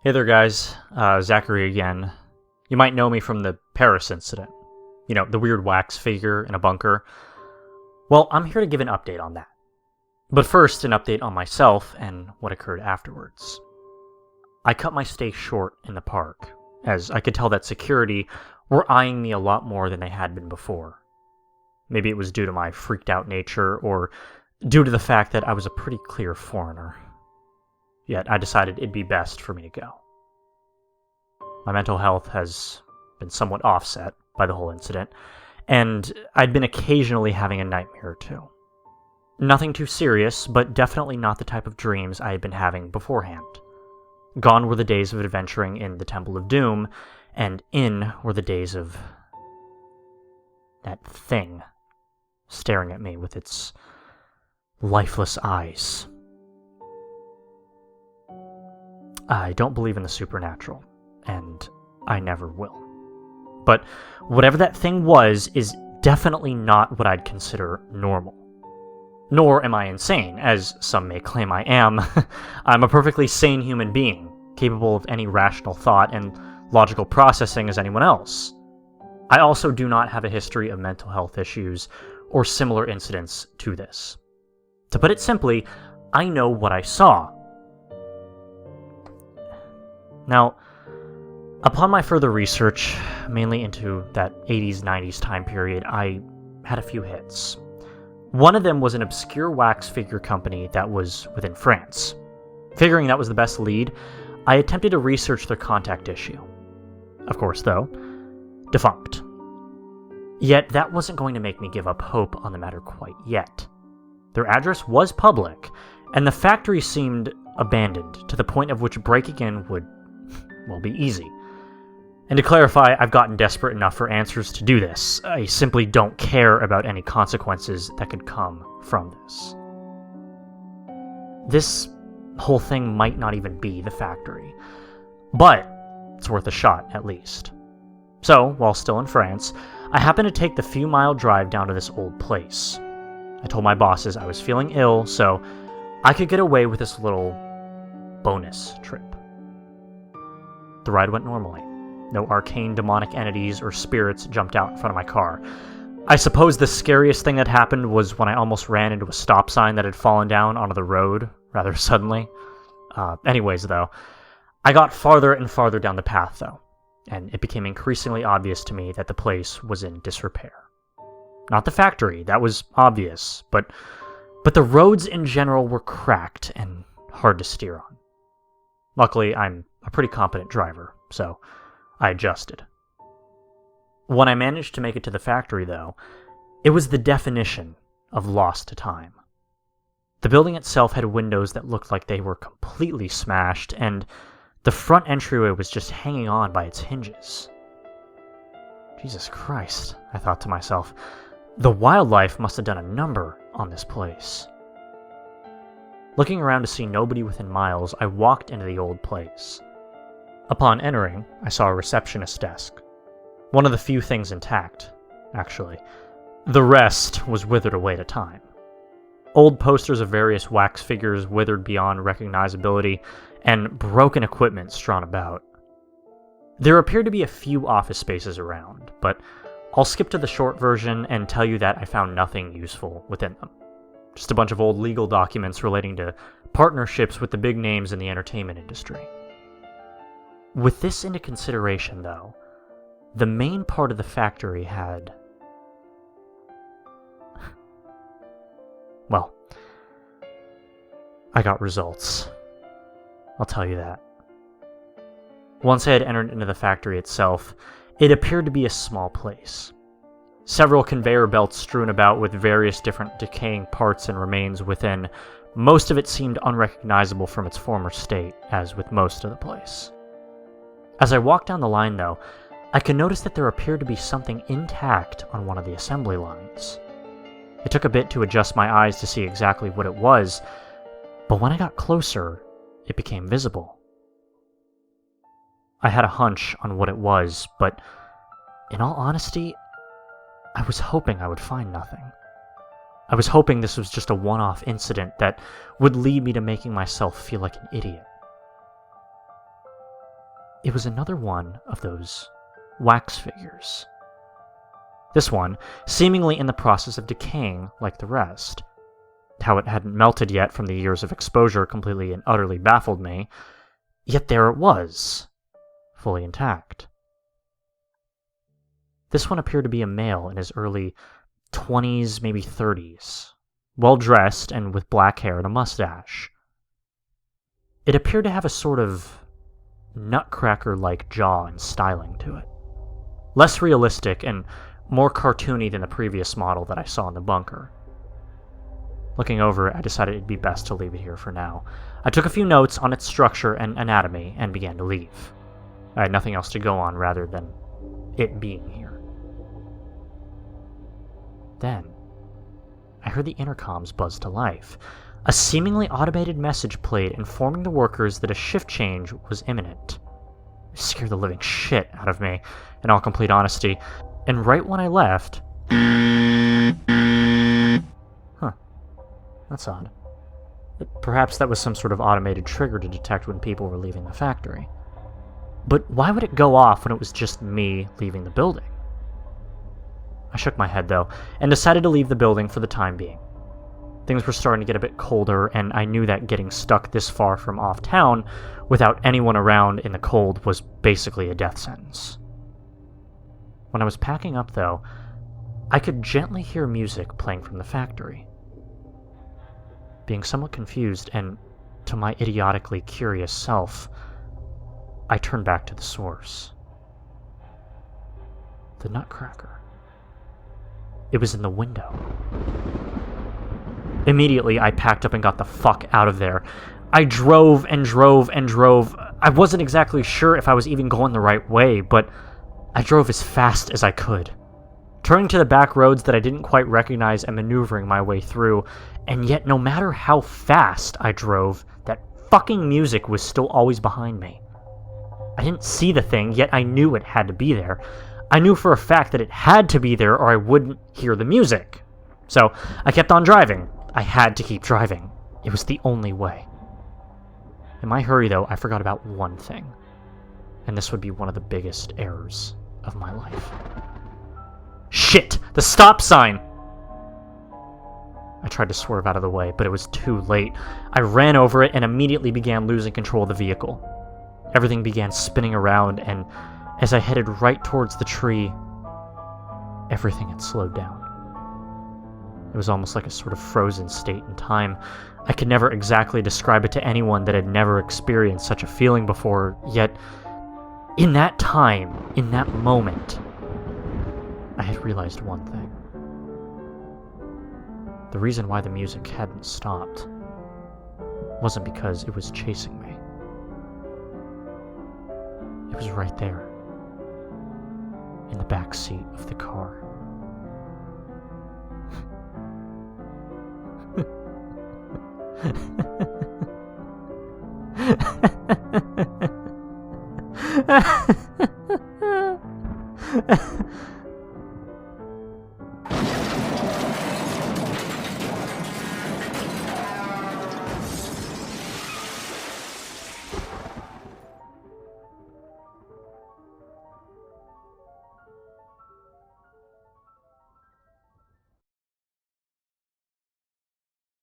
Hey there, guys. Zachary again. You might know me from the Paris incident. You know, the weird wax figure in a bunker. Well, I'm here to give an update on that. But first, an update on myself and what occurred afterwards. I cut my stay short in the park, as I could tell that security were eyeing me a lot more than they had been before. Maybe it was due to my freaked out nature, or due to the fact that I was a pretty clear foreigner. Yet I decided it'd be best for me to go. My mental health has been somewhat offset by the whole incident, and I'd been occasionally having a nightmare or two. Nothing too serious, but definitely not the type of dreams I had been having beforehand. Gone were the days of adventuring in the Temple of Doom, and in were the days of that thing staring at me with its lifeless eyes. I don't believe in the supernatural, and I never will. But whatever that thing was is definitely not what I'd consider normal. Nor am I insane, as some may claim I am. I'm a perfectly sane human being, capable of any rational thought and logical processing as anyone else. I also do not have a history of mental health issues or similar incidents to this. To put it simply, I know what I saw. Now, upon my further research, mainly into that 80s, 90s time period, I had a few hits. One of them was an obscure wax figure company that was within France. Figuring that was the best lead, I attempted to research their contact issue. Of course, though, defunct. Yet that wasn't going to make me give up hope on the matter quite yet. Their address was public, and the factory seemed abandoned to the point of which breaking in would be easy. And to clarify, I've gotten desperate enough for answers to do this. I simply don't care about any consequences that could come from this. This whole thing might not even be the factory, but it's worth a shot at least. So, while still in France, I happened to take the few-mile drive down to this old place. I told my bosses I was feeling ill, so I could get away with this little bonus trip. The ride went normally. No arcane demonic entities or spirits jumped out in front of my car. I suppose the scariest thing that happened was when I almost ran into a stop sign that had fallen down onto the road rather suddenly. Anyways, though, I got farther and farther down the path, though, and it became increasingly obvious to me that the place was in disrepair. Not the factory, that was obvious, but the roads in general were cracked and hard to steer on. Luckily, I'm a pretty competent driver, so I adjusted. When I managed to make it to the factory, though, it was the definition of lost to time. The building itself had windows that looked like they were completely smashed, and the front entryway was just hanging on by its hinges. Jesus Christ, I thought to myself, the wildlife must have done a number on this place. Looking around to see nobody within miles, I walked into the old place. Upon entering, I saw a receptionist desk. One of the few things intact, actually. The rest was withered away to time. Old posters of various wax figures withered beyond recognizability, and broken equipment strewn about. There appeared to be a few office spaces around, but I'll skip to the short version and tell you that I found nothing useful within them. Just a bunch of old legal documents relating to partnerships with the big names in the entertainment industry. With this into consideration, though, the main part of the factory had... well, I got results. I'll tell you that. Once I had entered into the factory itself, it appeared to be a small place. Several conveyor belts strewn about with various different decaying parts and remains within. Most of it seemed unrecognizable from its former state, as with most of the place. As I walked down the line, though, I could notice that there appeared to be something intact on one of the assembly lines. It took a bit to adjust my eyes to see exactly what it was, but when I got closer, it became visible. I had a hunch on what it was, but in all honesty, I was hoping I would find nothing. I was hoping this was just a one-off incident that would lead me to making myself feel like an idiot. it was another one of those wax figures. This one, seemingly in the process of decaying like the rest. How it hadn't melted yet from the years of exposure completely and utterly baffled me, yet there it was, fully intact. This one appeared to be a male in his early 20s, maybe 30s, well-dressed and with black hair and a mustache. It appeared to have a sort of nutcracker-like jaw and styling to it. Less realistic and more cartoony than the previous model that I saw in the bunker. Looking over it, I decided it'd be best to leave it here for now. I took a few notes on its structure and anatomy and began to leave. I had nothing else to go on rather than it being here. Then, I heard the intercoms buzz to life. A seemingly automated message played informing the workers that a shift change was imminent. It scared the living shit out of me, in all complete honesty, and right when I left... Huh. That's odd. Perhaps that was some sort of automated trigger to detect when people were leaving the factory. But why would it go off when it was just me leaving the building? I shook my head, though, and decided to leave the building for the time being. Things were starting to get a bit colder, and I knew that getting stuck this far from off-town without anyone around in the cold was basically a death sentence. When I was packing up, though, I could gently hear music playing from the factory. Being somewhat confused, and to my idiotically curious self, I turned back to the source. The Nutcracker. It was in the window. Immediately, I packed up and got the fuck out of there. I drove and drove and drove. I wasn't exactly sure if I was even going the right way, but I drove as fast as I could, turning to the back roads that I didn't quite recognize and maneuvering my way through, and yet no matter how fast I drove, that fucking music was still always behind me. I didn't see the thing, yet I knew it had to be there. I knew for a fact that it had to be there or I wouldn't hear the music. So I kept on driving. I had to keep driving. It was the only way. In my hurry, though, I forgot about one thing. And this would be one of the biggest errors of my life. Shit! The stop sign! I tried to swerve out of the way, but it was too late. I ran over it and immediately began losing control of the vehicle. Everything began spinning around, and as I headed right towards the tree, everything had slowed down. It was almost like a sort of frozen state in time. I could never exactly describe it to anyone that had never experienced such a feeling before, yet in that time, in that moment, I had realized one thing. The reason why the music hadn't stopped wasn't because it was chasing me. It was right there, in the back seat of the car.